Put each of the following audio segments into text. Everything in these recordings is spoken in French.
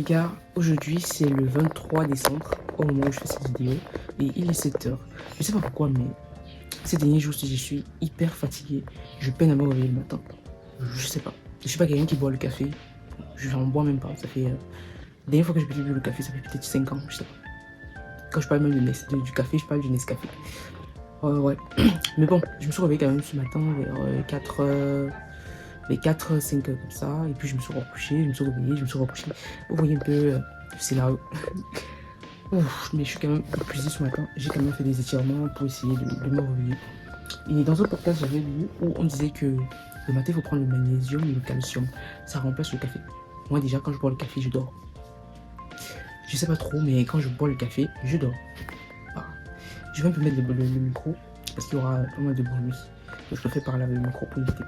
gars, aujourd'hui c'est le 23 décembre au moment où je fais cette vidéo et il est 7h. Je sais pas pourquoi mais ces derniers jours je suis hyper fatigué. Je peine à me réveiller le matin. Je sais pas. Je suis pas quelqu'un qui boit le café. J'en bois même pas. Ça fait... la dernière fois que j'ai bu le café ça fait peut-être 5 ans. Je sais pas. Quand je parle même du café, je parle du Nescafé. Ouais. Mais bon, je me suis réveillé quand même ce matin vers 4h. Les 4, 5 heures comme ça, et puis je me suis recouché, je me suis réveillé, je me suis recouché. Vous voyez un peu le scénario. Mais je suis quand même épuisé ce matin. J'ai quand même fait des étirements pour essayer de me réveiller. Et dans un podcast, j'avais lu où on disait que le matin, il faut prendre le magnésium et le calcium. Ça remplace le café. Moi, déjà, quand je bois le café, je dors. Je sais pas trop, mais quand je bois le café, je dors. Voilà. Je vais un peu mettre le micro, parce qu'il y aura pas mal de bruit. Donc, je le fais parler avec le micro pour éviter.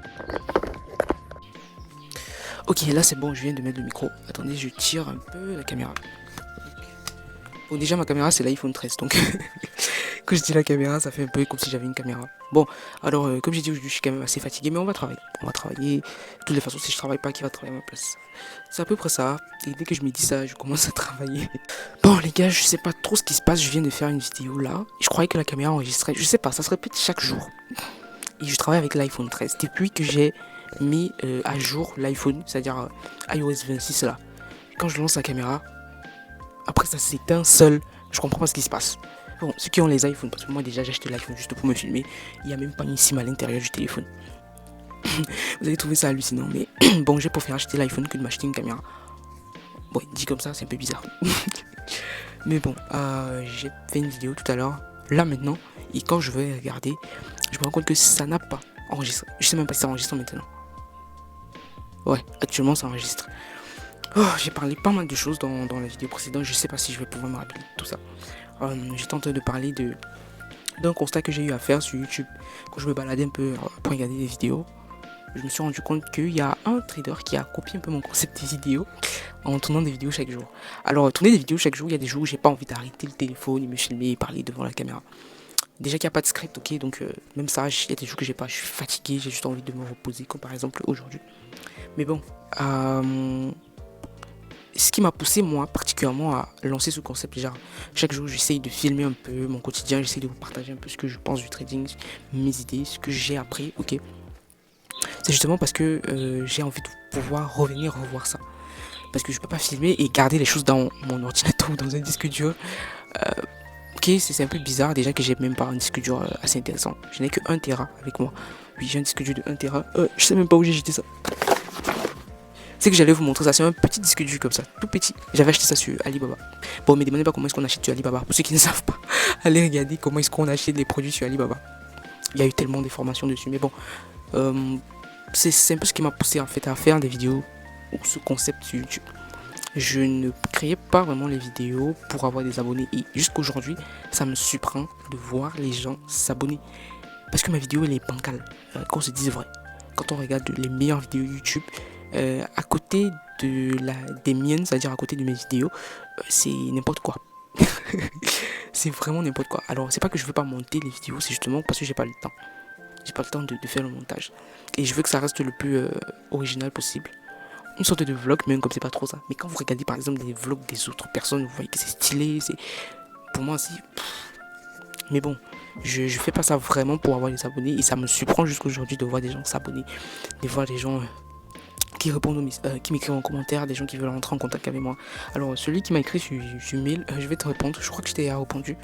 Ok, là c'est bon, je viens de mettre le micro. Attendez, je tire un peu la caméra. Bon, déjà ma caméra c'est l'iPhone 13, donc quand je dis la caméra, ça fait un peu comme si j'avais une caméra. Bon, alors comme j'ai dit aujourd'hui, je suis quand même assez fatigué, mais on va travailler. On va travailler. De toutes les façons, si je travaille pas, qui va travailler à ma place? C'est à peu près ça. Et dès que je me dis ça, je commence à travailler. Bon les gars, je sais pas trop ce qui se passe. Je viens de faire une vidéo là. Je croyais que la caméra enregistrait. Je sais pas, ça se répète chaque jour. Et je travaille avec l'iPhone 13 depuis que j'ai mis à jour l'iPhone, c'est-à-dire iOS 26 là. Quand je lance la caméra, après ça s'éteint seul. Je comprends pas ce qui se passe. Bon, ceux qui ont les iPhones, parce que moi déjà j'ai acheté l'iPhone juste pour me filmer, il n'y a même pas une SIM à l'intérieur du téléphone. Vous allez trouver ça hallucinant, mais bon, j'ai préféré acheter l'iPhone que de m'acheter une caméra. Bon, dit comme ça, c'est un peu bizarre. Mais bon, j'ai fait une vidéo tout à l'heure, là maintenant, et quand je vais regarder, je me rends compte que ça n'a pas enregistré. Je sais même pas si ça enregistre maintenant. Ouais, actuellement ça enregistre. Oh, j'ai parlé pas mal de choses dans la vidéo précédente, je sais pas si je vais pouvoir me rappeler tout ça. J'ai tenté de parler d'un constat que j'ai eu à faire sur YouTube. Quand je me baladais un peu pour regarder des vidéos, je me suis rendu compte qu'il y a un trader qui a copié un peu mon concept des vidéos en tournant des vidéos chaque jour. Alors, tourner des vidéos chaque jour, il y a des jours où j'ai pas envie d'arrêter le téléphone et me filmer et parler devant la caméra. Déjà qu'il n'y a pas de script, ok, donc même ça, il y a des jours que j'ai pas, je suis fatigué, j'ai juste envie de me reposer, comme par exemple aujourd'hui. Mais bon, ce qui m'a poussé moi particulièrement à lancer ce concept, déjà chaque jour j'essaye de filmer un peu mon quotidien, j'essaye de vous partager un peu ce que je pense du trading, mes idées, ce que j'ai appris, ok. C'est justement parce que j'ai envie de pouvoir revenir revoir ça. Parce que je peux pas filmer et garder les choses dans mon ordinateur ou dans un disque dur. Ok, c'est un peu bizarre déjà que j'ai même pas un disque dur assez intéressant. Je n'ai que 1 Tera avec moi. Oui, j'ai un disque dur de 1 Tera. Je sais même pas où j'ai jeté ça. C'est que j'allais vous montrer ça, c'est un petit disque dur comme ça, tout petit. J'avais acheté ça sur Alibaba. Bon, me demandez pas comment est-ce qu'on achète sur Alibaba. Pour ceux qui ne savent pas, allez regarder comment est-ce qu'on achète les produits sur Alibaba. Il y a eu tellement d'informations dessus, mais bon, c'est un peu ce qui m'a poussé en fait à faire des vidéos ou ce concept sur YouTube. Je ne créais pas vraiment les vidéos pour avoir des abonnés et jusqu'aujourd'hui, ça me surprend de voir les gens s'abonner. Parce que ma vidéo elle est bancale, qu'on se dise vrai. Quand on regarde les meilleures vidéos YouTube, à côté des miennes, c'est-à-dire à côté de mes vidéos, c'est n'importe quoi. C'est vraiment n'importe quoi. Alors, c'est pas que je veux pas monter les vidéos, c'est justement parce que j'ai pas le temps. J'ai pas le temps de faire le montage. Et je veux que ça reste le plus original possible. Une sorte de vlog, même comme c'est pas trop ça. Mais quand vous regardez par exemple des vlogs des autres personnes, vous voyez que c'est stylé. Pour moi, c'est. Mais bon, je fais pas ça vraiment pour avoir des abonnés. Et ça me surprend jusqu'aujourd'hui de voir des gens s'abonner, de voir des gens qui répondent qui m'écrivent en commentaire, des gens qui veulent rentrer en contact avec moi. Alors celui qui m'a écrit sur mail, je vais te répondre. Je crois que je t'ai répondu.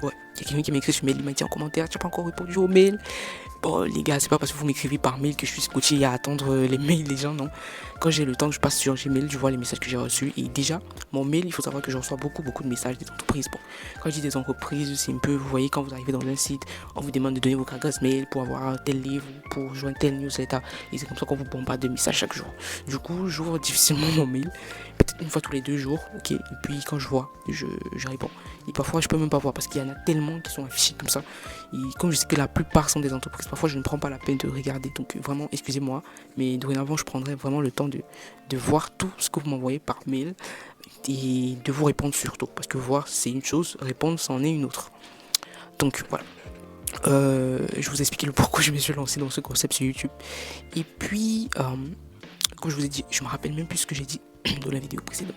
Ouais, il y a quelqu'un qui m'a écrit sur mail, il m'a dit en commentaire, tu n'as pas encore répondu au mail. Bon les gars, c'est pas parce que vous m'écrivez par mail que je suis scotché à attendre les mails des gens, non. Quand j'ai le temps, je passe sur Gmail, je vois les messages que j'ai reçus. Et déjà, mon mail, il faut savoir que je reçois beaucoup de messages des entreprises. Bon, quand je dis des entreprises, c'est un peu, vous voyez, quand vous arrivez dans un site, on vous demande de donner votre adresse mail pour avoir tel livre, pour joindre tel newsletter. Et c'est comme ça qu'on vous bombarde de messages chaque jour. Du coup, j'ouvre difficilement mon mail, peut-être une fois tous les 2 jours, ok. Et puis quand je vois, je réponds. Et parfois, je peux même pas voir parce qu'il y en a tellement qui sont affichés comme ça. Et comme je sais que la plupart sont des entreprises, parfois je ne prends pas la peine de regarder. Donc vraiment, excusez-moi, mais dorénavant, je prendrai vraiment le temps de voir tout ce que vous m'envoyez par mail et de vous répondre surtout. Parce que voir, c'est une chose, répondre, c'en est une autre. Donc voilà. Je vous explique le pourquoi je me suis lancé dans ce concept sur YouTube. Et puis, comme je vous ai dit, je me rappelle même plus ce que j'ai dit dans la vidéo précédente.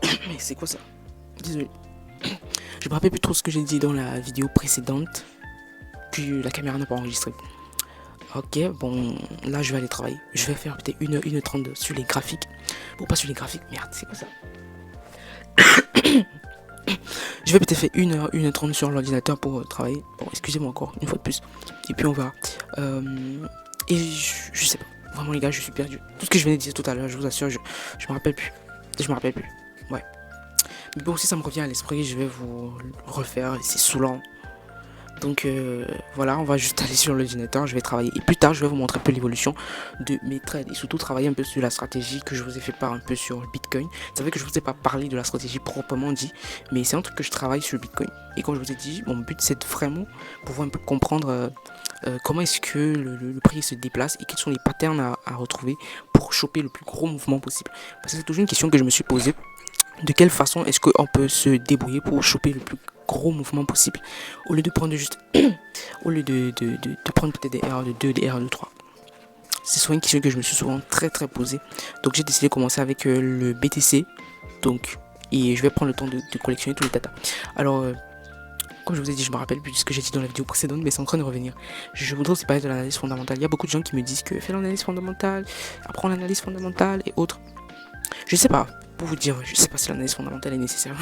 Mais c'est quoi ça? Désolé. Je me rappelle plus trop ce que j'ai dit dans la vidéo précédente. Que la caméra n'a pas enregistré. Ok, bon, là je vais aller travailler. Je vais faire peut-être 1h30 sur les graphiques. Bon, pas sur les graphiques, merde, c'est quoi ça? Je vais peut-être faire 1h30 sur l'ordinateur pour travailler. Bon, excusez-moi encore, une fois de plus. Et puis on verra. Et je sais pas. Vraiment les gars, je suis perdu. Tout ce que je venais de dire tout à l'heure, je vous assure, je me rappelle plus. Je me rappelle plus. Ouais. Mais bon, si ça me revient à l'esprit, je vais vous refaire. C'est saoulant. Donc voilà, on va juste aller sur l'ordinateur, je vais travailler. Et plus tard, je vais vous montrer un peu l'évolution de mes trades. Et surtout travailler un peu sur la stratégie que je vous ai fait part un peu sur le Bitcoin. C'est vrai que je vous ai pas parlé de la stratégie proprement dit, mais c'est un truc que je travaille sur le Bitcoin. Et comme je vous ai dit, mon but c'est de vraiment pouvoir un peu comprendre comment est-ce que le prix se déplace et quels sont les patterns à retrouver pour choper le plus gros mouvement possible. Parce que c'est toujours une question que je me suis posée. De quelle façon est-ce qu'on peut se débrouiller pour choper le plus gros mouvement possible au lieu de prendre juste au lieu de prendre peut-être des erreurs de 2, des erreurs de 3. C'est souvent une question que je me suis souvent très posée. Donc j'ai décidé de commencer avec le BTC. Donc et je vais prendre le temps de collectionner tous les data. Alors comme je vous ai dit, je me rappelle plus de ce que j'ai dit dans la vidéo précédente, mais c'est en train de revenir. Je voudrais aussi parler de l'analyse fondamentale. Il y a beaucoup de gens qui me disent que fais l'analyse fondamentale, apprends l'analyse fondamentale et autres. Je sais pas, pour vous dire, je sais pas si l'analyse fondamentale est nécessaire.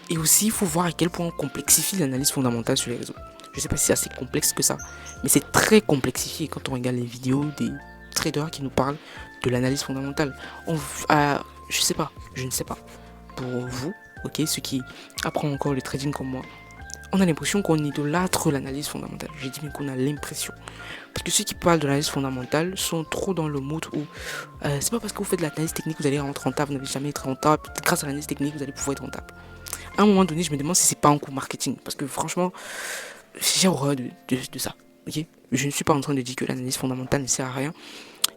Et aussi, il faut voir à quel point on complexifie l'analyse fondamentale sur les réseaux. Je sais pas si c'est assez complexe que ça, mais c'est très complexifié quand on regarde les vidéos des traders qui nous parlent de l'analyse fondamentale. Je sais pas, je ne sais pas. Pour vous, ok, ceux qui apprennent encore le trading comme moi, on a l'impression qu'on idolâtre l'analyse fondamentale. J'ai dit mais qu'on a l'impression. Parce que ceux qui parlent de l'analyse fondamentale sont trop dans le mood où c'est pas parce que vous faites de l'analyse technique que vous allez être rentable, vous n'allez jamais être rentable. Grâce à l'analyse technique, vous allez pouvoir être rentable. À un moment donné, je me demande si c'est pas un coup marketing. Parce que franchement, j'ai horreur de ça. Okay, je ne suis pas en train de dire que l'analyse fondamentale ne sert à rien.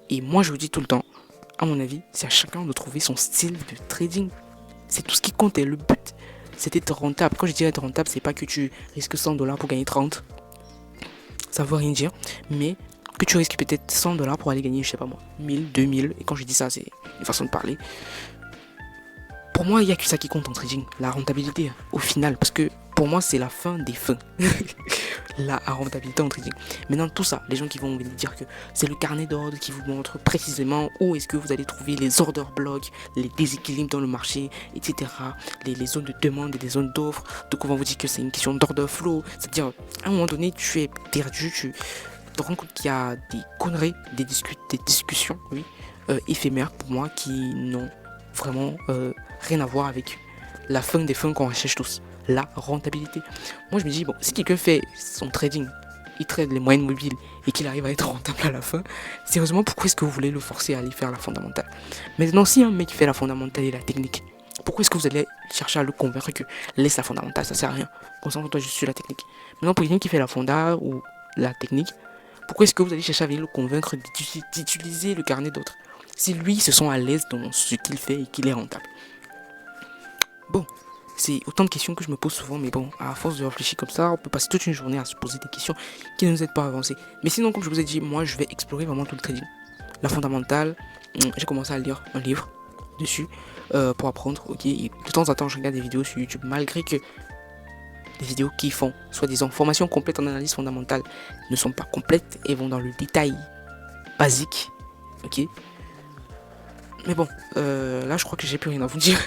Et moi, je vous dis tout le temps, à mon avis, c'est à chacun de trouver son style de trading. C'est tout ce qui compte et le but, c'est d'être rentable. Quand je dis être rentable, c'est pas que tu risques 100$ pour gagner 30. Ça veut rien dire. Mais que tu risques peut-être 100$ pour aller gagner, je sais pas moi, 1000, 2000. Et quand je dis ça, c'est une façon de parler. Pour moi, il n'y a que ça qui compte en trading, la rentabilité au final, parce que pour moi, c'est la fin des fins, la rentabilité en trading. Maintenant, tout ça, les gens qui vont vous dire que c'est le carnet d'ordre qui vous montre précisément où est-ce que vous allez trouver les order blocks, les déséquilibres dans le marché, etc., les zones de demande et les zones d'offres. Donc, on va vous dire que c'est une question d'order flow, c'est-à-dire, à un moment donné, tu es perdu, tu te rends compte qu'il y a des conneries, des discussions, oui, éphémères pour moi qui n'ont vraiment rien à voir avec la fin des fins qu'on recherche tous, la rentabilité. Moi je me dis, bon, si quelqu'un fait son trading, il trade les moyennes mobiles et qu'il arrive à être rentable à la fin, sérieusement, pourquoi est-ce que vous voulez le forcer à aller faire la fondamentale? Maintenant, si un mec fait la fondamentale et la technique, pourquoi est-ce que vous allez chercher à le convaincre que laisse la fondamentale, ça sert à rien, concentre-toi juste sur la technique? Maintenant, pour quelqu'un qui fait la fonda ou la technique, pourquoi est-ce que vous allez chercher à venir le convaincre d'utiliser le carnet d'autres si lui se sent à l'aise dans ce qu'il fait et qu'il est rentable? Bon, c'est autant de questions que je me pose souvent, mais bon, à force de réfléchir comme ça, on peut passer toute une journée à se poser des questions qui ne nous aident pas à avancer. Mais sinon, comme je vous ai dit, moi je vais explorer vraiment tout le trading. La fondamentale, j'ai commencé à lire un livre dessus pour apprendre, ok. Et de temps en temps, je regarde des vidéos sur YouTube, malgré que les vidéos qui font soi-disant formation complète en analyse fondamentale ne sont pas complètes et vont dans le détail basique, ok. Mais bon, là je crois que j'ai plus rien à vous dire.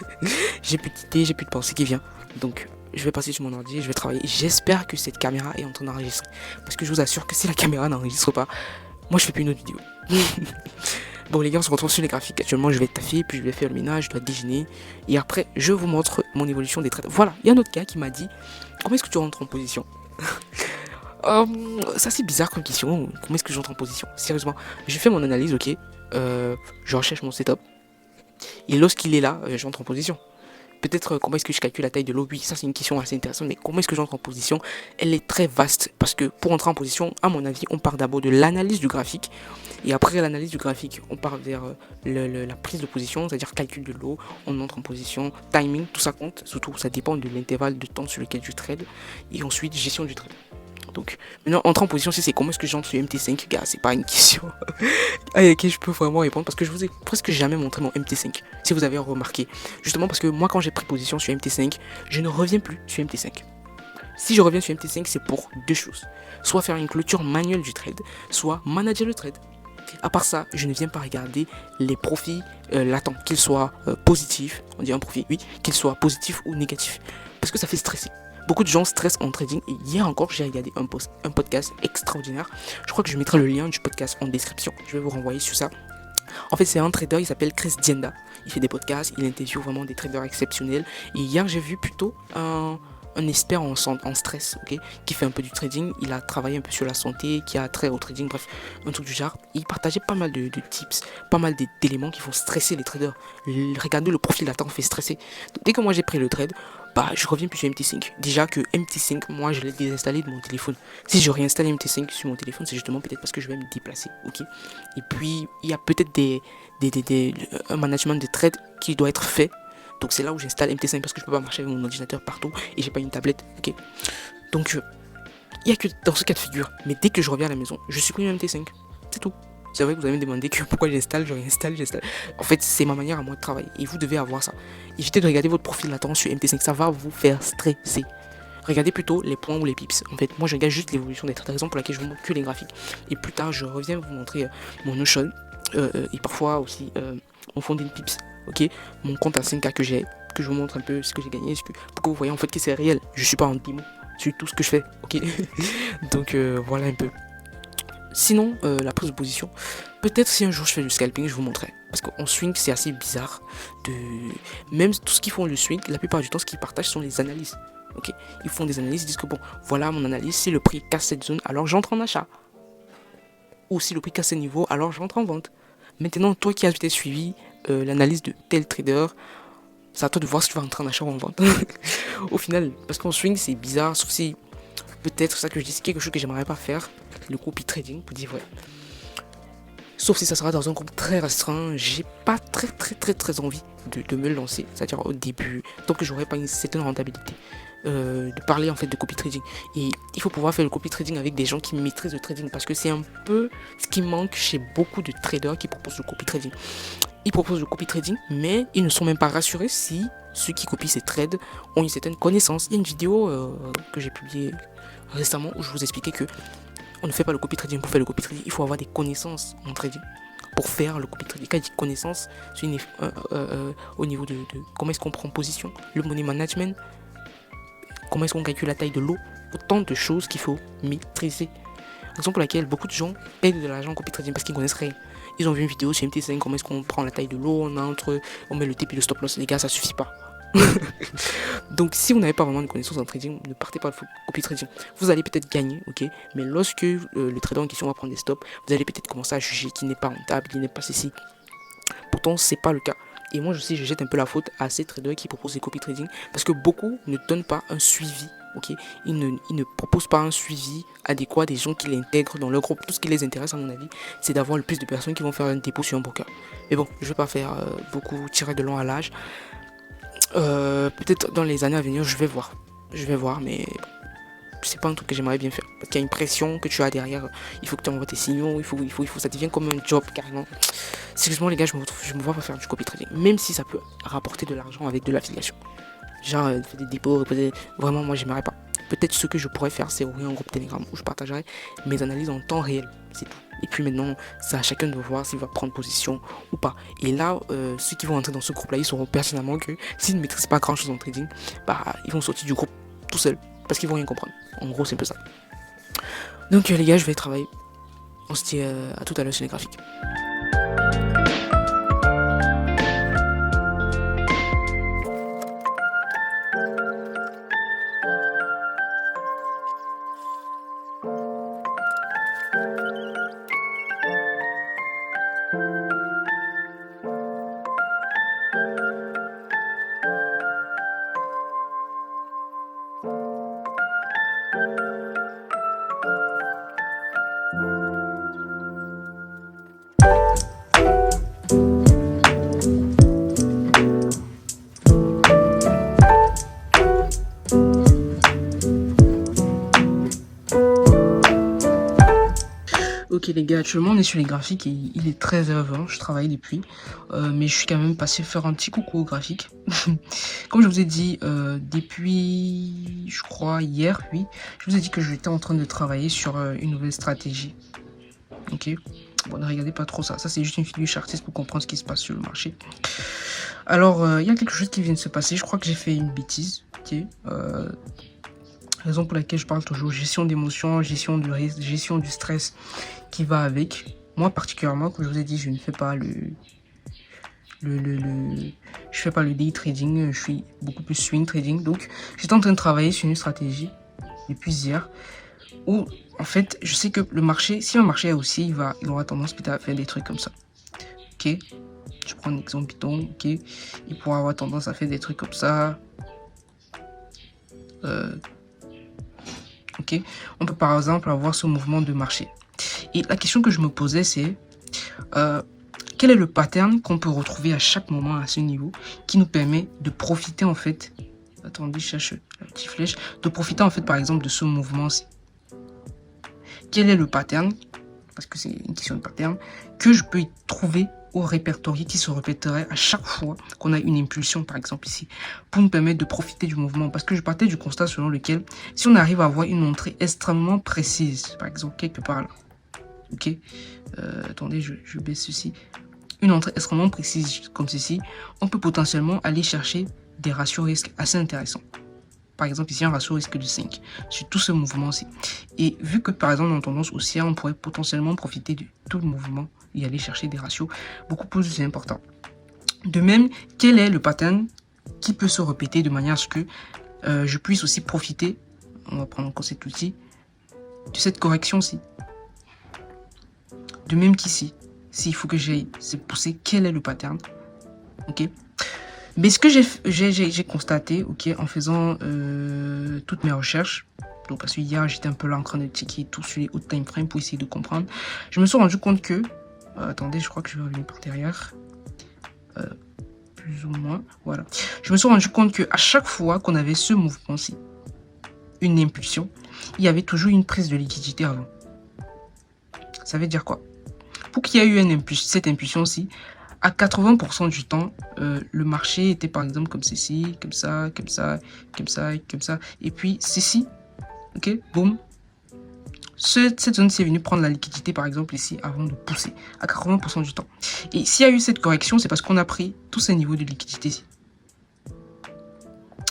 J'ai plus d'idées, j'ai plus de pensée qui vient. Donc je vais passer sur mon ordi, je vais travailler. J'espère que cette caméra est en train d'enregistrer. Parce que je vous assure que si la caméra n'enregistre pas, moi je fais plus une autre vidéo. Bon les gars, on se retrouve sur les graphiques. Actuellement je vais taffer, puis je vais faire le ménage, je dois déjeuner. Et après je vous montre mon évolution des trades. Voilà, il y a un autre gars qui m'a dit, comment est-ce que tu rentres en position? Ça c'est bizarre comme question. Comment est-ce que j'entre en position? Sérieusement, je fais mon analyse, ok. Je recherche mon setup. Et lorsqu'il est là, j'entre en position. Peut-être comment est-ce que je calcule la taille de l'eau? Oui, ça c'est une question assez intéressante. Mais comment est-ce que j'entre en position? Elle est très vaste. Parce que pour entrer en position, à mon avis, on part d'abord de l'analyse du graphique. Et après l'analyse du graphique, on part vers la prise de position, c'est-à-dire calcul de l'eau. On entre en position, timing, tout ça compte. Surtout, ça dépend de l'intervalle de temps sur lequel tu trades. Et ensuite, gestion du trade. Donc, maintenant, entrer en position, c'est comment est-ce que j'entre sur MT5, gars, c'est pas une question à laquelle je peux vraiment répondre parce que je vous ai presque jamais montré mon MT5, si vous avez remarqué. Justement parce que moi, quand j'ai pris position sur MT5, je ne reviens plus sur MT5. Si je reviens sur MT5, c'est pour deux choses. Soit faire une clôture manuelle du trade, soit manager le trade. À part ça, je ne viens pas regarder les profits latents, qu'ils soient positifs, on dit un profit, oui, qu'ils soient positifs ou négatifs. Parce que ça fait stresser. Beaucoup de gens stressent en trading et hier encore j'ai regardé un podcast extraordinaire. Je crois que je mettrai le lien du podcast en description. Je vais vous renvoyer sur ça. En fait, c'est un trader, il s'appelle Chris Dienda. Il fait des podcasts, il interviewe vraiment des traders exceptionnels. Et hier, j'ai vu plutôt un expert en stress, ok, qui fait un peu du trading. Il a travaillé un peu sur la santé, qui a trait au trading, bref, un truc du genre. Il partageait pas mal de tips, pas mal d'éléments qui font stresser les traders. Regardez le profil d'attente fait stresser. Donc, dès que moi j'ai pris le trade, bah je reviens plus sur MT5. Déjà que MT5, moi je l'ai désinstallé de mon téléphone. Si je réinstalle MT5 sur mon téléphone, c'est justement peut-être parce que je vais me déplacer, ok. Et puis il y a peut-être un management de trade qui doit être fait. Donc c'est là où j'installe MT5 parce que je peux pas marcher avec mon ordinateur partout et j'ai pas une tablette, ok. Donc il y a que dans ce cas de figure. Mais dès que je reviens à la maison, je supprime MT5. C'est tout. C'est vrai que vous allez me demander que pourquoi j'installe, je réinstalle. En fait, c'est ma manière à moi de travailler et vous devez avoir ça. Évitez de regarder votre profil latent sur MT5, ça va vous faire stresser. Regardez plutôt les points ou les pips. En fait, moi je regarde juste l'évolution des trades, raison pour laquelle je vous montre que les graphiques. Et plus tard, je reviens vous montrer mon Notion et parfois aussi mon fonding pips. Ok, mon compte à 5K que j'ai, que je vous montre un peu ce que j'ai gagné, pour que vous voyez en fait que c'est réel. Je suis pas en démo sur tout ce que je fais. Ok, donc voilà un peu. Sinon, la prise de position, peut-être si un jour je fais du scalping, je vous montrerai. Parce qu'en swing, c'est assez bizarre. Même tout ce qu'ils font le swing, la plupart du temps, ce qu'ils partagent sont les analyses. Ok, ils font des analyses, ils disent que bon, voilà mon analyse, si le prix casse cette zone, alors j'entre en achat. Ou si le prix casse ce niveau, alors j'entre en vente. Maintenant, toi qui as peut-être suivi l'analyse de tel trader, c'est à toi de voir si tu vas rentrer en achat ou en vente. Au final, parce qu'en swing, c'est bizarre, sauf si peut-être ça que je dis, c'est quelque chose que j'aimerais pas faire, le copy trading, pour dire vrai. Sauf si ça sera dans un groupe très restreint, j'ai pas très envie de me lancer, c'est-à-dire au début, tant que j'aurai pas une certaine rentabilité, de parler en fait de copy trading. Et il faut pouvoir faire le copy trading avec des gens qui maîtrisent le trading, parce que c'est un peu ce qui manque chez beaucoup de traders qui proposent le copy trading. Ils proposent le copy trading, mais ils ne sont même pas rassurés si ceux qui copient ces trades ont une certaine connaissance. Il y a une vidéo que j'ai publiée récemment où je vous expliquais que on ne fait pas le copy trading pour faire le copy trading, il faut avoir des connaissances en trading pour faire le copy trading. Quand je dis connaissances, c'est au niveau de comment est-ce qu'on prend position, le money management, comment est-ce qu'on calcule la taille de l'eau, autant de choses qu'il faut maîtriser. Raison pour laquelle beaucoup de gens perdent de l'argent en copy trading parce qu'ils connaissent rien. Ils ont vu une vidéo sur MT5, comment est-ce qu'on prend la taille de l'eau, on met le TP et le stop loss. Les gars, ça suffit pas. Donc si vous n'avez pas vraiment de connaissances en trading, ne partez pas le copy trading. Vous allez peut-être gagner, ok, mais lorsque le trader en question va prendre des stops, vous allez peut-être commencer à juger qu'il n'est pas rentable, qu'il n'est pas ceci. Pourtant, c'est pas le cas. Et moi, je jette un peu la faute à ces traders qui proposent des copy trading parce que beaucoup ne donnent pas un suivi. Ok, ils ne proposent pas un suivi adéquat des gens qui l'intègrent dans leur groupe. Tout ce qui les intéresse, à mon avis, c'est d'avoir le plus de personnes qui vont faire un dépôt sur un broker. Mais bon, je vais pas faire beaucoup tirer de long à l'âge. Peut-être dans les années à venir, je vais voir, mais c'est pas un truc que j'aimerais bien faire. Parce qu'il y a une pression que tu as derrière. Il faut que tu envoies tes signaux, ça devient comme un job carrément. Sérieusement, les gars, je me vois pas faire du copy trading, même si ça peut rapporter de l'argent avec de l'affiliation. Genre, faire des dépôts, vraiment, moi, j'aimerais pas. Peut-être ce que je pourrais faire, c'est ouvrir un groupe Telegram où je partagerai mes analyses en temps réel. C'est tout. Et puis maintenant, c'est à chacun de voir s'il va prendre position ou pas. Et là, ceux qui vont entrer dans ce groupe-là, ils sauront personnellement que s'ils ne maîtrisent pas grand-chose en trading, bah, ils vont sortir du groupe tout seuls parce qu'ils vont rien comprendre. En gros, c'est un peu ça. Donc, les gars, je vais travailler. On se dit à tout à l'heure sur les graphiques. Ok les gars, actuellement on est sur les graphiques et il est 13h20, je travaille depuis, mais je suis quand même passé faire un petit coucou aux graphiques. Comme je vous ai dit depuis, je crois hier, oui, je vous ai dit que j'étais en train de travailler sur une nouvelle stratégie. Ok, bon ne regardez pas trop ça, ça c'est juste une fiche artiste pour comprendre ce qui se passe sur le marché. Alors il y a quelque chose qui vient de se passer, je crois que j'ai fait une bêtise, ok. Raison pour laquelle je parle toujours gestion d'émotions, gestion du risque, gestion du stress qui va avec. Moi particulièrement, comme je vous ai dit, je ne fais pas je fais pas le day trading, je suis beaucoup plus swing trading. Donc j'étais en train de travailler sur une stratégie depuis hier où en fait je sais que le marché, si un marché est haussier, il aura tendance peut-être à faire des trucs comme ça. Ok, je prends un exemple Python, ok, il pourra avoir tendance à faire des trucs comme ça. Ok, on peut par exemple avoir ce mouvement de marché. Et la question que je me posais, c'est quel est le pattern qu'on peut retrouver à chaque moment à ce niveau qui nous permet de profiter en fait. Attendez, je cherche la petite flèche. De profiter en fait par exemple de ce mouvement-ci. Quel est le pattern, parce que c'est une question de pattern, que je peux y trouver au répertorié qui se répéterait à chaque fois qu'on a une impulsion, par exemple ici, pour nous permettre de profiter du mouvement. Parce que je partais du constat selon lequel, si on arrive à avoir une entrée extrêmement précise, par exemple quelque part là, ok, attendez, je baisse ceci, une entrée extrêmement précise comme ceci, on peut potentiellement aller chercher des ratios risques assez intéressants. Par exemple, ici, un ratio risque de 5 sur tout ce mouvement-ci. Et vu que, par exemple, dans tendance haussière, on pourrait potentiellement profiter de tout le mouvement et aller chercher des ratios beaucoup plus importants. De même, quel est le pattern qui peut se répéter de manière à ce que je puisse aussi profiter, on va prendre encore cet outil, de cette correction-ci. De même qu'ici, s'il faut que j'aille se pousser, quel est le pattern, ok. Mais ce que j'ai constaté, ok, en faisant toutes mes recherches, donc parce que hier j'étais un peu là en train de checker tout sur les hauts time frame pour essayer de comprendre, je me suis rendu compte que, attendez, je crois que je vais revenir par derrière, plus ou moins, voilà. Je me suis rendu compte que à chaque fois qu'on avait ce mouvement-ci, une impulsion, il y avait toujours une prise de liquidité avant. Ça veut dire quoi? Pour qu'il y ait eu cette impulsion-ci, à 80% du temps, le marché était par exemple comme ceci, comme ça, comme ça, comme ça, comme ça. Et puis ceci, ok, boum. Cette zone-ci est venue prendre la liquidité par exemple ici avant de pousser à 80% du temps. Et s'il y a eu cette correction, c'est parce qu'on a pris tous ces niveaux de liquidité ici.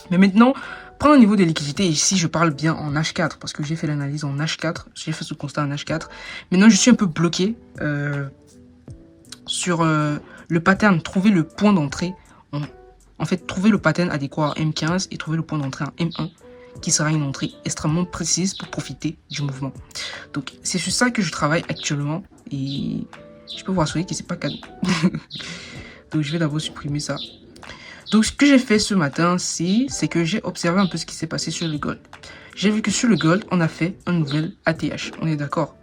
Mais maintenant, prendre un niveau de liquidité, ici je parle bien en H4 parce que j'ai fait l'analyse en H4, j'ai fait ce constat en H4. Maintenant je suis un peu bloqué sur le pattern, trouver le point d'entrée, en fait trouver le pattern adéquat en M15 et trouver le point d'entrée en M1 qui sera une entrée extrêmement précise pour profiter du mouvement. Donc c'est sur ça que je travaille actuellement et je peux vous rassurer que c'est pas cadeau. Donc je vais d'abord supprimer ça. Donc ce que j'ai fait ce matin, c'est que j'ai observé un peu ce qui s'est passé sur le gold. J'ai vu que sur le gold, on a fait un nouvel ATH, on est d'accord?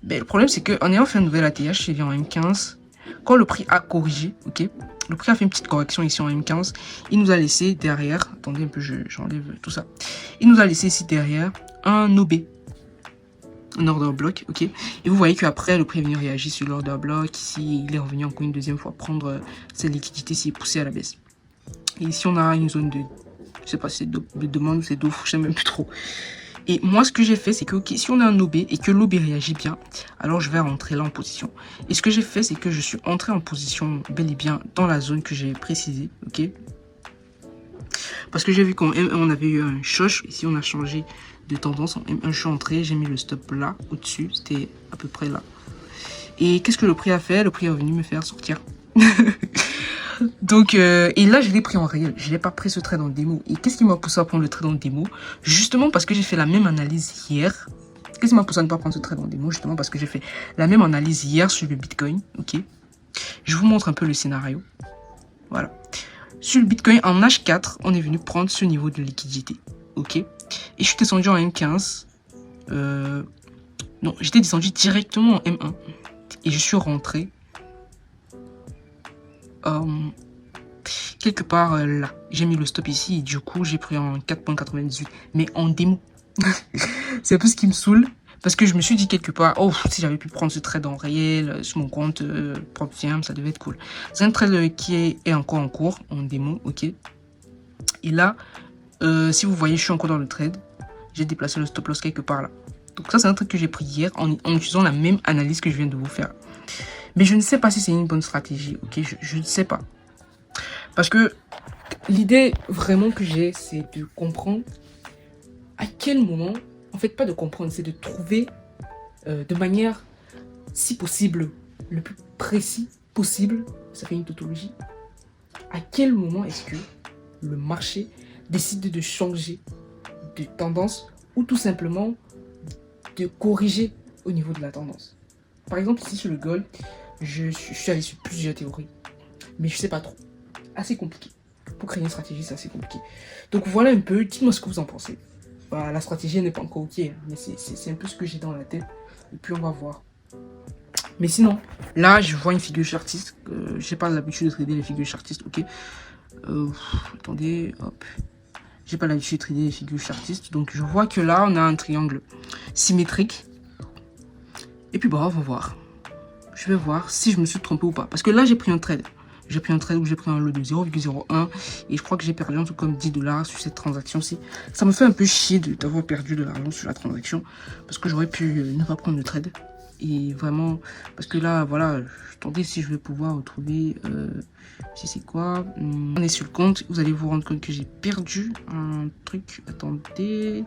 Ben, le problème, c'est qu'en ayant fait un nouvel ATH, c'est en M15, quand le prix a corrigé, ok, le prix a fait une petite correction ici en M15, il nous a laissé derrière, attendez un peu, j'enlève tout ça, il nous a laissé ici derrière un OB, un order block, ok, et vous voyez qu'après, le prix est venu réagir sur l'order block, ici, il est revenu encore une deuxième fois prendre cette liquidité, s'il est poussé à la baisse. Et ici, on a une zone de, je sais pas si c'est de demande ou c'est d'offre, je sais même plus trop. Et moi, ce que j'ai fait, c'est que si on a un OB et que l'OB réagit bien, alors je vais rentrer là en position. Et ce que j'ai fait, c'est que je suis entré en position bel et bien dans la zone que j'ai précisée, ok? Parce que j'ai vu qu'en M1, on avait eu un choc. Ici, on a changé de tendance. En M1, je suis entré, j'ai mis le stop là, au-dessus. C'était à peu près là. Et qu'est-ce que le prix a fait? Le prix est venu me faire sortir. Donc, et là, je l'ai pris en réel. Je l'ai pas pris ce trade en démo. Et qu'est-ce qui m'a poussé à prendre le trade en démo? Justement parce que j'ai fait la même analyse hier. Qu'est-ce qui m'a poussé à ne pas prendre ce trade en démo? Justement parce que j'ai fait la même analyse hier sur le Bitcoin. Ok. Je vous montre un peu le scénario. Voilà. Sur le Bitcoin, en H4, on est venu prendre ce niveau de liquidité. Ok. Et je suis descendu en M15. Non, j'étais descendu directement en M1. Et je suis rentré quelque part là. J'ai mis le stop ici et du coup j'ai pris en 4.98 mais en démo. C'est un peu ce qui me saoule Parce que je me suis dit quelque part, oh, si j'avais pu prendre ce trade en réel sur mon compte propre, ça devait être cool. C'est un trade qui est encore en cours, en démo, ok. Et là, si vous voyez, je suis encore dans le trade. J'ai déplacé le stop loss quelque part là. Donc ça, c'est un truc que j'ai pris hier en utilisant la même analyse que je viens de vous faire. Mais je ne sais pas si c'est une bonne stratégie, ok. Je ne sais pas. Parce que l'idée vraiment que j'ai, c'est de comprendre à quel moment, en fait pas de comprendre, c'est de trouver de manière, si possible, le plus précis possible, ça fait une tautologie, à quel moment est-ce que le marché décide de changer de tendance ou tout simplement de corriger au niveau de la tendance. Par exemple, ici sur le gold, je suis allé sur plusieurs théories, mais je sais pas trop. Assez compliqué. Pour créer une stratégie, c'est assez compliqué. Donc voilà un peu, dites-moi ce que vous en pensez. Bah, la stratégie n'est pas encore ok, mais c'est un peu ce que j'ai dans la tête. Et puis on va voir. Mais sinon, là je vois une figure chartiste. J'ai pas l'habitude de trader les figures chartistes, ok. Attendez, hop. J'ai pas l'habitude de trader les figures chartistes. Donc je vois que là on a un triangle symétrique. Et puis bah on va voir. Je vais voir si je me suis trompé ou pas. Parce que là j'ai pris un trade. J'ai pris un trade où j'ai pris un lot de 0,01 et je crois que j'ai perdu en tout comme 10 $ sur cette transaction-ci. Ça me fait un peu chier d'avoir perdu de l'argent sur la transaction parce que j'aurais pu ne pas prendre le trade. Et vraiment, parce que là, voilà, attendez si je vais pouvoir retrouver, si c'est quoi. On est sur le compte, vous allez vous rendre compte que j'ai perdu un truc. Attendez,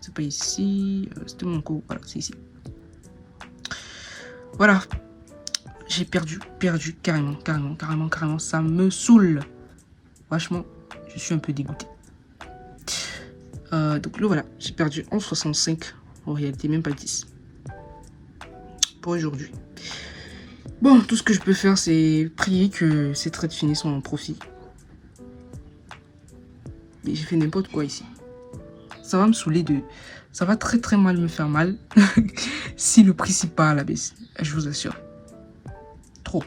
c'est pas ici, c'était mon co, voilà, c'est ici. Voilà. J'ai perdu carrément, ça me saoule. Franchement, je suis un peu dégoûté. Donc là, voilà, j'ai perdu 11,65 en réalité, même pas 10. Pour aujourd'hui. Bon, tout ce que je peux faire, c'est prier que ces trades finissent en profit. Et j'ai fait n'importe quoi ici. Ça va me saouler de... Ça va très mal me faire mal si le prix s'y part à la baisse. Je vous assure. Trop.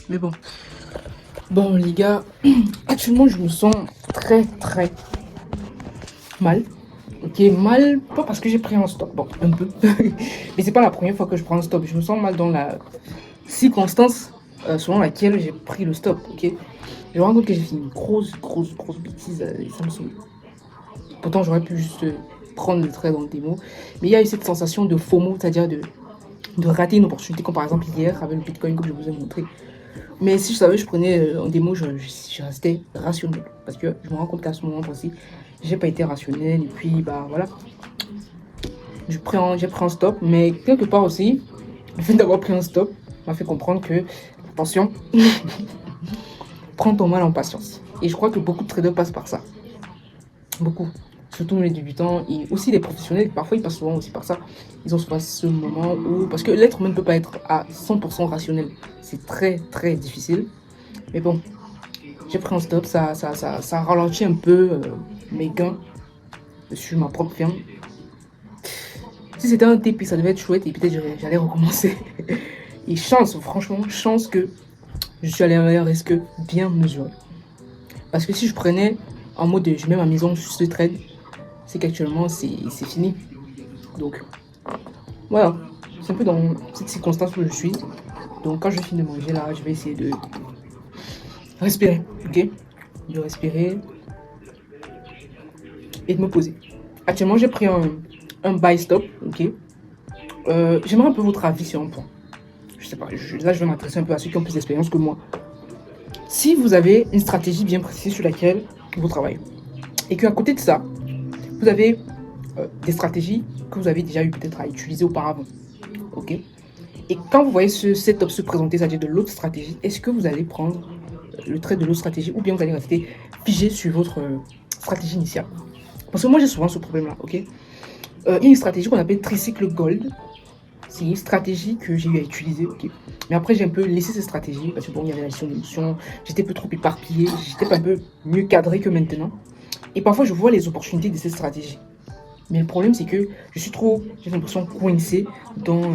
Mais bon. Bon, les gars, actuellement, je me sens très mal. Ok, mal, pas parce que j'ai pris un stop, bon, un peu. Mais c'est pas la première fois que je prends un stop. Je me sens mal dans la circonstance selon laquelle j'ai pris le stop, ok. Je me rends compte que j'ai fait une grosse bêtise et ça me saoule. Pourtant, j'aurais pu juste prendre le trade dans le démo. Mais il y a eu cette sensation de FOMO, c'est-à-dire de rater une opportunité, comme par exemple hier avec le Bitcoin que je vous ai montré. Mais si je savais, je prenais en démo, je restais rationnel. Parce que je me rends compte qu'à ce moment précis, j'ai pas été rationnel. Et puis, bah voilà. J'ai pris un stop. Mais quelque part aussi, le fait d'avoir pris un stop m'a fait comprendre que, attention, prends ton mal en patience. Et je crois que beaucoup de traders passent par ça. Beaucoup. Surtout les débutants et aussi les professionnels, parfois ils passent souvent aussi par ça. Ils ont souvent ce moment où... Parce que l'être humain ne peut pas être à 100% rationnel. C'est très difficile. Mais bon, j'ai pris un stop, ça ralentit un peu mes gains sur ma propre firme. Si c'était un TP, ça devait être chouette et peut-être j'allais recommencer. Et chance, franchement, chance que je suis allé à un risque bien mesuré. Parce que si je prenais en mode je mets ma maison sur ce trade, c'est qu'actuellement c'est fini. Donc voilà, c'est un peu dans cette circonstance où je suis. Donc quand je finis de manger là, je vais essayer de respirer, ok, de respirer et de me poser. Actuellement j'ai pris un buy stop, ok. J'aimerais un peu votre avis sur un point. Je sais pas, là je vais m'adresser un peu à ceux qui ont plus d'expérience que moi. Si vous avez une stratégie bien précise sur laquelle vous travaillez et qu'à côté de ça, vous avez des stratégies que vous avez déjà eu peut-être à utiliser auparavant, ok. Et quand vous voyez ce setup se présenter, c'est-à-dire de l'autre stratégie, est-ce que vous allez prendre le trait de l'autre stratégie ou bien vous allez rester figé sur votre stratégie initiale? Parce que moi j'ai souvent ce problème-là, ok. Il y a une stratégie qu'on appelle tricycle gold. C'est une stratégie que j'ai eu à utiliser, ok. Mais après j'ai un peu laissé cette stratégie parce que bon, il y avait la gestion d'émotion, j'étais un peu trop éparpillé, j'étais un peu mieux cadré que maintenant. Et parfois je vois les opportunités de cette stratégie. Mais le problème c'est que j'ai l'impression coincé dans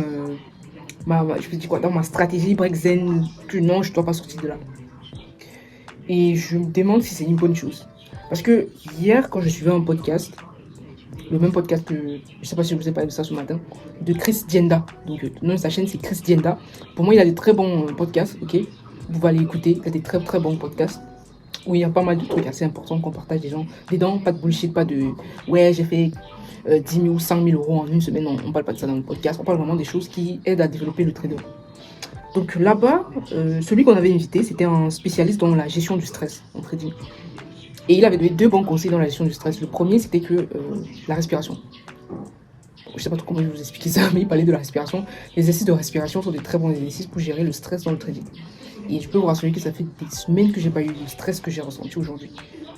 dans ma stratégie break zen, que non, je dois pas sortir de là. Et je me demande si c'est une bonne chose. Parce que hier, quand je suivais un podcast, le même podcast que, je sais pas si je vous ai parlé de ça ce matin, de Chris Dienda. Donc, le nom de sa chaîne, c'est Chris Dienda. Pour moi, il a des très bons podcasts, ok? Vous pouvez aller écouter, il a des très très bons podcasts. Où il y a pas mal de trucs assez importants qu'on partage des gens dedans, pas de bullshit, pas de ouais j'ai fait 10 000 ou 100 000 euros en une semaine, non, on parle pas de ça dans le podcast, on parle vraiment des choses qui aident à développer le trader. Donc là-bas, celui qu'on avait invité, c'était un spécialiste dans la gestion du stress en trading. Et il avait donné 2 bons conseils dans la gestion du stress. Le premier, c'était que la respiration. Je sais pas trop comment je vais vous expliquer ça, mais il parlait de la respiration. Les exercices de respiration sont des très bons exercices pour gérer le stress dans le trading. Et je peux vous rassurer que ça fait des semaines que j'ai pas eu le stress que j'ai ressenti aujourd'hui.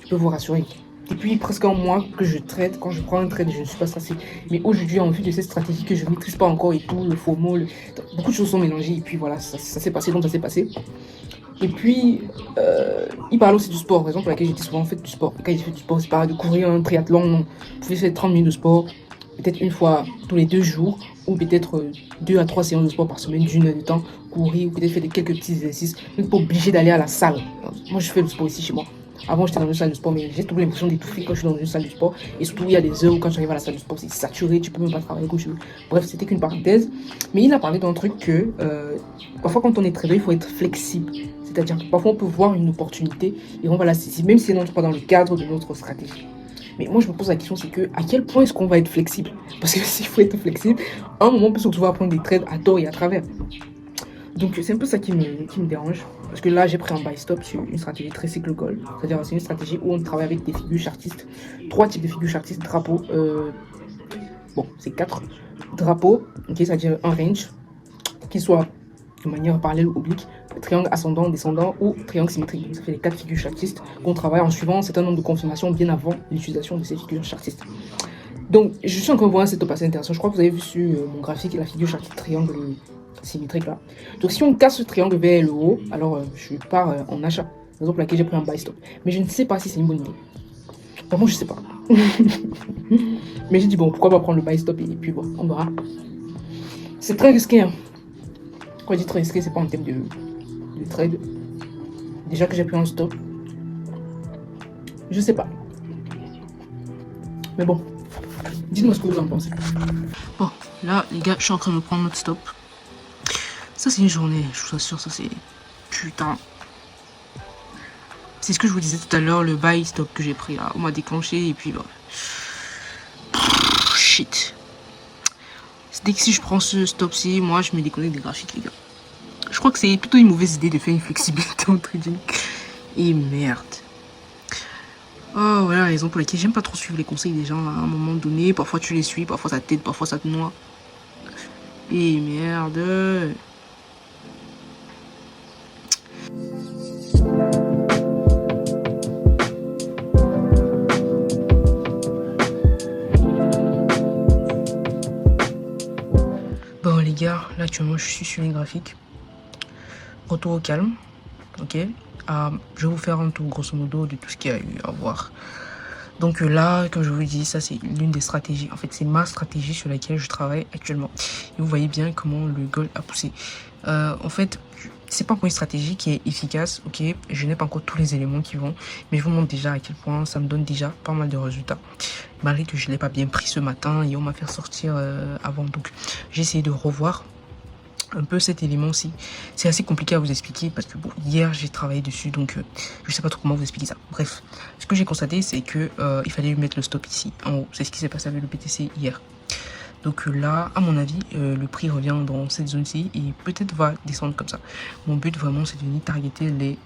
Je peux vous rassurer. Depuis presque un mois que je trade, quand je prends un trade, je ne suis pas stressé. Mais aujourd'hui, en vue de cette stratégie que je ne maîtrise pas encore et tout, le FOMO, beaucoup de choses sont mélangées. Et puis voilà, ça s'est passé, donc ça s'est passé. Et puis, il parle aussi du sport, raison pour laquelle j'ai souvent fait du sport. Et quand j'ai fait du sport, c'est pas de courir un triathlon, non. Vous pouvez faire 30 minutes de sport, peut-être une fois tous les 2 jours, ou peut-être 2 à 3 séances de sport par semaine d'une heure de temps, courir, ou peut-être faire quelques petits exercices. Vous n'êtes pas obligé d'aller à la salle. Moi, je fais le sport ici chez moi. Avant, j'étais dans une salle de sport, mais j'ai toujours l'impression d'étouffer quand je suis dans une salle de sport. Et surtout, il y a des heures où quand j'arrive à la salle de sport, c'est saturé, tu peux même pas travailler comme tu veux. Bref, c'était qu'une parenthèse. Mais il a parlé d'un truc que parfois, quand on est trader, il faut être flexible. C'est-à-dire que parfois, on peut voir une opportunité et on va la saisir, même si elle n'entre pas dans le cadre de notre stratégie. Mais moi, je me pose la question, c'est que à quel point est-ce qu'on va être flexible? Parce que s'il faut être flexible, à un moment, on peut se retrouver à prendre des trades à tort et à travers. Donc, c'est un peu ça qui me dérange. Parce que là, j'ai pris un buy stop sur une stratégie très cycle gold. C'est-à-dire, c'est une stratégie où on travaille avec des figures chartistes. 3 types de figures chartistes, drapeaux. Bon, c'est 4 drapeaux. Ok, c'est-à-dire un range qui soit de manière parallèle ou oblique, triangle ascendant, descendant ou triangle symétrique. Donc, ça fait les 4 figures chartistes qu'on travaille en suivant un certain nombre de confirmations bien avant l'utilisation de ces figures chartistes. Donc, je suis encore voir un setup assez intéressant. Je crois que vous avez vu sur mon graphique la figure chartiste triangle symétrique là. Donc, si on casse ce triangle vers le haut, alors je pars en achat. Par exemple, laquelle j'ai pris un buy stop. Mais je ne sais pas si c'est une bonne idée. Vraiment, je sais pas. Mais j'ai dit, bon, pourquoi pas prendre le buy stop et puis bon, on verra. C'est très risqué, hein. Quand je dis très risqué, c'est pas en termes de trade. Déjà que j'ai pris un stop. Je sais pas. Mais bon, dites-moi ce que vous en pensez. Bon, là, les gars, je suis en train de prendre notre stop. Ça, c'est une journée, je vous assure, ça, c'est... Putain. C'est ce que je vous disais tout à l'heure, le buy stop que j'ai pris, là. On m'a déclenché, et puis, bah... Shit. Dès que si je prends ce stop-ci, moi, je me déconnecte des graphiques, les gars. Je crois que c'est plutôt une mauvaise idée de faire une flexibilité en trading. Et merde. Oh, voilà la raison pour laquelle j'aime pas trop suivre les conseils des gens, là, à un moment donné. Parfois, tu les suis, parfois ça t'aide, parfois ça te noie. Et merde. Bon les gars, là actuellement je suis sur les graphiques. Retour au calme, ok. Je vais vous faire un tour grosso modo de tout ce qu'il y a eu à voir. Donc là, comme je vous dis, ça c'est l'une des stratégies. En fait, c'est ma stratégie sur laquelle je travaille actuellement. Et vous voyez bien comment le gold a poussé. En fait, c'est pas encore une stratégie qui est efficace, ok. Je n'ai pas encore tous les éléments qui vont, mais je vous montre déjà à quel point ça me donne déjà pas mal de résultats. Malgré que je ne l'ai pas bien pris ce matin et on m'a fait sortir avant. Donc j'ai essayé de revoir un peu cet élément-ci. C'est assez compliqué à vous expliquer parce que bon, hier j'ai travaillé dessus, donc je sais pas trop comment vous expliquer ça. Bref, ce que j'ai constaté, c'est que il fallait lui mettre le stop ici en haut. C'est ce qui s'est passé avec le BTC hier. Donc là, à mon avis, le prix revient dans cette zone-ci et peut-être va descendre comme ça. Mon but vraiment, c'est de venir targeter les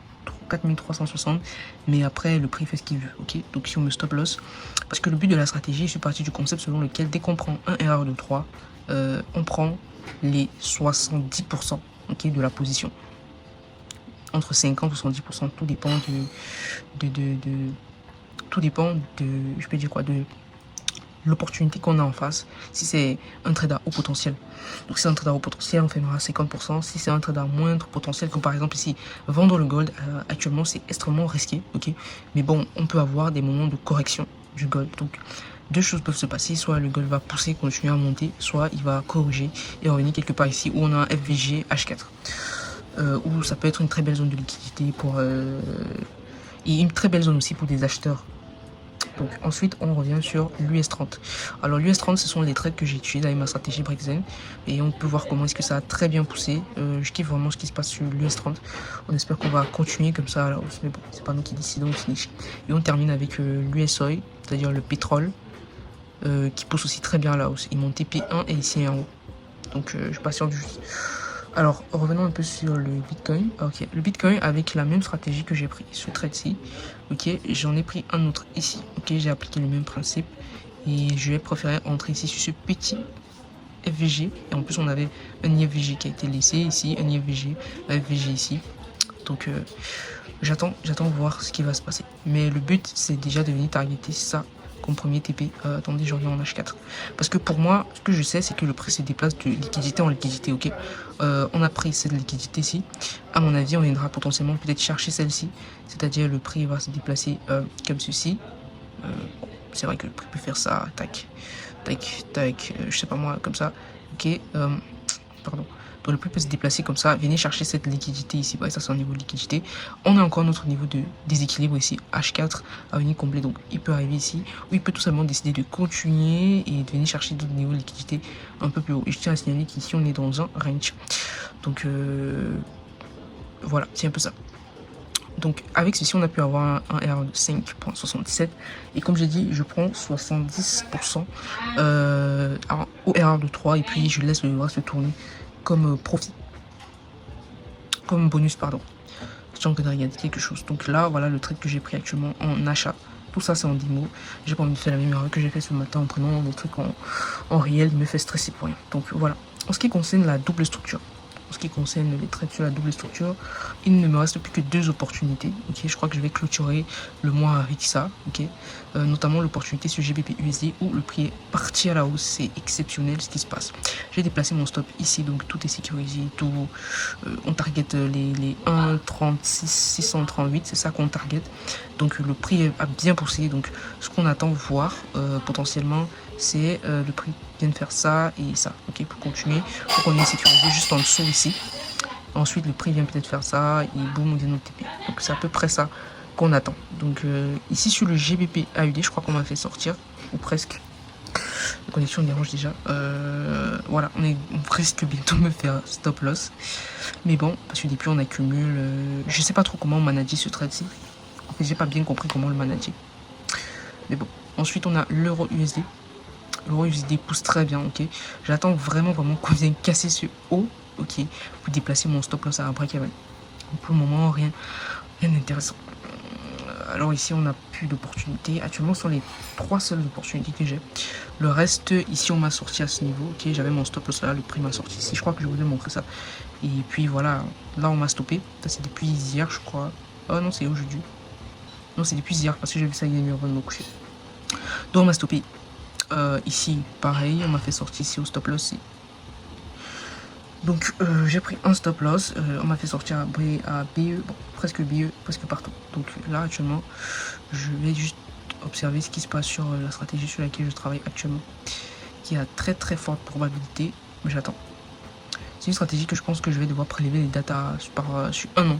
4360, mais après le prix fait ce qu'il veut, ok. Donc si on me stop loss, parce que le but de la stratégie, je suis parti du concept selon lequel dès qu'on prend un erreur de 3, on prend les 70%, ok, de la position. Entre 50 et 70%, tout dépend tout dépend de, je peux dire quoi, de l'opportunité qu'on a en face. Si c'est un trader au potentiel, donc si c'est un trader au potentiel, on fera 50%. Si c'est un trader à moindre potentiel, comme par exemple ici, vendre le gold, actuellement c'est extrêmement risqué, ok. Mais bon, on peut avoir des moments de correction du gold. Donc deux choses peuvent se passer, soit le gold va pousser, continuer à monter, soit il va corriger et revenir quelque part ici où on a un FVG H4, où ça peut être une très belle zone de liquidité pour et une très belle zone aussi pour des acheteurs Donc ensuite on revient sur l'US30. Alors l'US30 ce sont les trades que j'ai utilisés avec ma stratégie Brexen et on peut voir comment est-ce que ça a très bien poussé. Je kiffe vraiment ce qui se passe sur l'US30. On espère qu'on va continuer comme ça à la hausse, mais bon c'est pas nous qui décidons, on finish. Et on termine avec l'USOI, c'est-à-dire le pétrole qui pousse aussi très bien à la hausse. Il monte TP1 et ici en haut. Donc je patiente juste. Alors, revenons un peu sur le Bitcoin. Ok, le Bitcoin avec la même stratégie que j'ai pris sur trade-ci. Ok, j'en ai pris un autre ici. Ok, j'ai appliqué le même principe et je vais préférer entrer ici sur ce petit FVG. Et en plus, on avait un IFVG qui a été laissé ici, un IFVG, un FVG ici. Donc, j'attends voir ce qui va se passer. Mais le but, c'est déjà de venir targeter ça comme premier TP. Attendez, je reviens en H4. Parce que pour moi, ce que je sais, c'est que le prix se déplace de liquidité en liquidité, ok. On a pris cette liquidité-ci. À mon avis, on viendra potentiellement peut-être chercher celle-ci. C'est-à-dire le prix va se déplacer comme ceci. C'est vrai que le prix peut faire ça, tac, tac, tac, je sais pas moi, comme ça. Ok, pardon. Donc le prix peut se déplacer comme ça. Venez chercher cette liquidité ici. Ouais, ça c'est un niveau de liquidité. On a encore notre niveau de déséquilibre ici, H4 à venir combler. Donc il peut arriver ici. Ou il peut tout simplement décider de continuer et de venir chercher d'autres niveaux de liquidité un peu plus haut. Et je tiens à signaler qu'ici on est dans un range. Donc voilà, c'est un peu ça. Donc avec ceci on a pu avoir un R de 5.77 et comme j'ai dit je prends 70% au R de 3 et puis je laisse le reste tourner comme profit, comme bonus pardon. J'ai envie de regarder quelque chose. Donc là voilà le trade que j'ai pris actuellement en achat. Tout ça c'est en démo. J'ai pas envie de faire la même erreur que j'ai fait ce matin en prenant des trucs en réel. Il me fait stresser pour rien. Donc voilà. En ce qui concerne la double structure. En ce qui concerne les trades sur la double structure, il ne me reste plus que 2 opportunités. Ok, je crois que je vais clôturer le mois avec ça. Ok, notamment l'opportunité sur GBP USD où le prix est parti à la hausse. C'est exceptionnel ce qui se passe. J'ai déplacé mon stop ici, donc tout est sécurisé. Tout, on target les 1,36, 638, c'est ça qu'on target. Donc le prix a bien poussé. Donc ce qu'on attend voir potentiellement, c'est le prix vient de faire ça et ça. Ok, pour continuer, pour qu'on ait sécurisé juste en dessous ici. Ensuite, le prix vient peut-être faire ça et boum, on vient notre TP. Donc c'est à peu près ça qu'on attend. Donc ici sur le GBP AUD, je crois qu'on m'a fait sortir ou presque. La connexion dérange déjà. Voilà, on presque bientôt me faire stop loss. Mais bon, parce que depuis on accumule. Je sais pas trop comment manager ce trade-ci. En fait, j'ai pas bien compris comment le manager. Mais bon. Ensuite, on a l'euro USD. L'euro USD pousse très bien, ok. J'attends vraiment qu'on vienne casser ce haut, ok, pour déplacer mon stop loss à un break-even. Pour le moment, rien d'intéressant. Alors ici, on n'a plus d'opportunités. Actuellement, ce sont les 3 seules opportunités que j'ai. Le reste, ici, on m'a sorti à ce niveau, ok. J'avais mon stop loss là, le prix m'a sorti ici. Je crois que je voulais montrer ça. Et puis voilà, là, on m'a stoppé. Ça, c'est depuis hier, je crois. Oh non, c'est aujourd'hui. Non, c'est depuis hier parce que j'ai vu ça hier, avant de me coucher. Donc, on m'a stoppé. Ici pareil, on m'a fait sortir ici au stop loss. Donc j'ai pris un stop loss, on m'a fait sortir à BE, bon, presque BE, presque partout. Donc là actuellement, je vais juste observer ce qui se passe sur la stratégie sur laquelle je travaille actuellement, qui a très très forte probabilité, mais j'attends. C'est une stratégie que je pense que je vais devoir prélever les datas sur un an.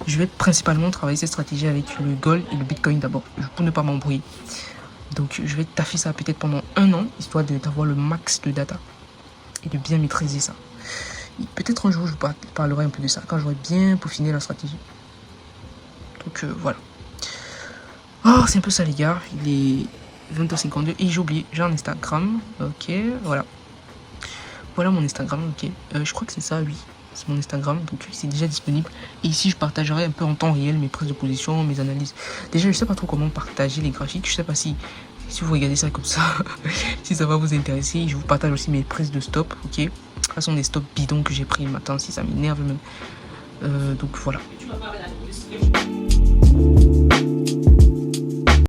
Je vais principalement travailler cette stratégie avec le gold et le bitcoin d'abord, pour ne pas m'embrouiller. Donc je vais taffer ça peut-être pendant un an, histoire d'avoir le max de data et de bien maîtriser ça. Peut-être un jour je vous parlerai un peu de ça, quand j'aurai bien peaufiné la stratégie. Donc voilà. Oh, c'est un peu ça les gars, il est 20h52 et j'ai oublié, j'ai un Instagram, ok, voilà. Voilà mon Instagram, ok. Je crois que c'est ça, oui. C'est mon Instagram, donc c'est déjà disponible. Et ici, je partagerai un peu en temps réel mes prises de position, mes analyses. Déjà, je sais pas trop comment partager les graphiques. Je sais pas si vous regardez ça comme ça, si ça va vous intéresser. Je vous partage aussi mes prises de stop, ok. Ce sont des stops bidons que j'ai pris le matin, si ça m'énerve même. Donc voilà.